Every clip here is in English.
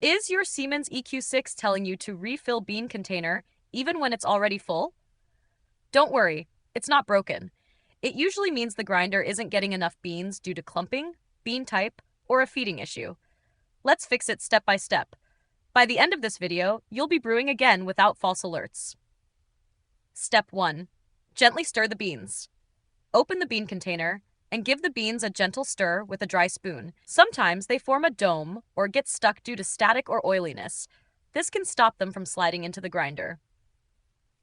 Is your Siemens EQ6 telling you to refill bean container even when it's already full? Don't worry, it's not broken. It usually means the grinder isn't getting enough beans due to clumping, bean type, or a feeding issue. Let's fix it step by step. By the end of this video, you'll be brewing again without false alerts. Step 1. Gently stir the beans. Open the bean container and give the beans a gentle stir with a dry spoon. Sometimes they form a dome or get stuck due to static or oiliness. This can stop them from sliding into the grinder.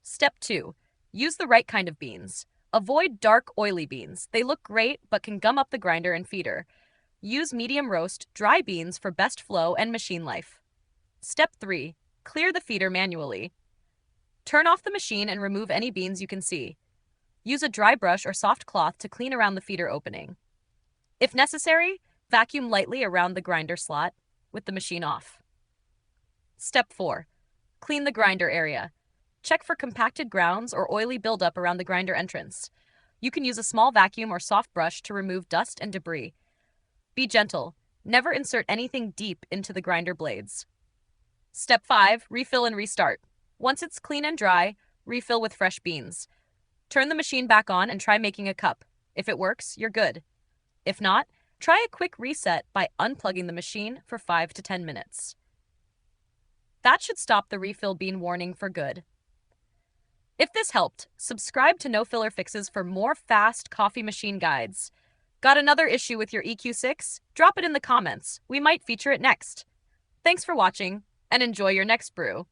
Step 2. Use the right kind of beans. Avoid dark, oily beans. They look great but can gum up the grinder and feeder. Use medium roast, dry beans for best flow and machine life. Step 3. Clear the feeder manually. Turn off the machine and remove any beans you can see. Use a dry brush or soft cloth to clean around the feeder opening. If necessary, vacuum lightly around the grinder slot with the machine off. Step 4. Clean the grinder area. Check for compacted grounds or oily buildup around the grinder entrance. You can use a small vacuum or soft brush to remove dust and debris. Be gentle. Never insert anything deep into the grinder blades. Step 5. Refill and restart. Once it's clean and dry, refill with fresh beans. Turn the machine back on and try making a cup. If it works, you're good. If not, try a quick reset by unplugging the machine for 5 to 10 minutes. That should stop the refill bean warning for good. If this helped, subscribe to No Filler Fixes for more fast coffee machine guides. Got another issue with your EQ6? Drop it in the comments. We might feature it next. Thanks for watching, and enjoy your next brew.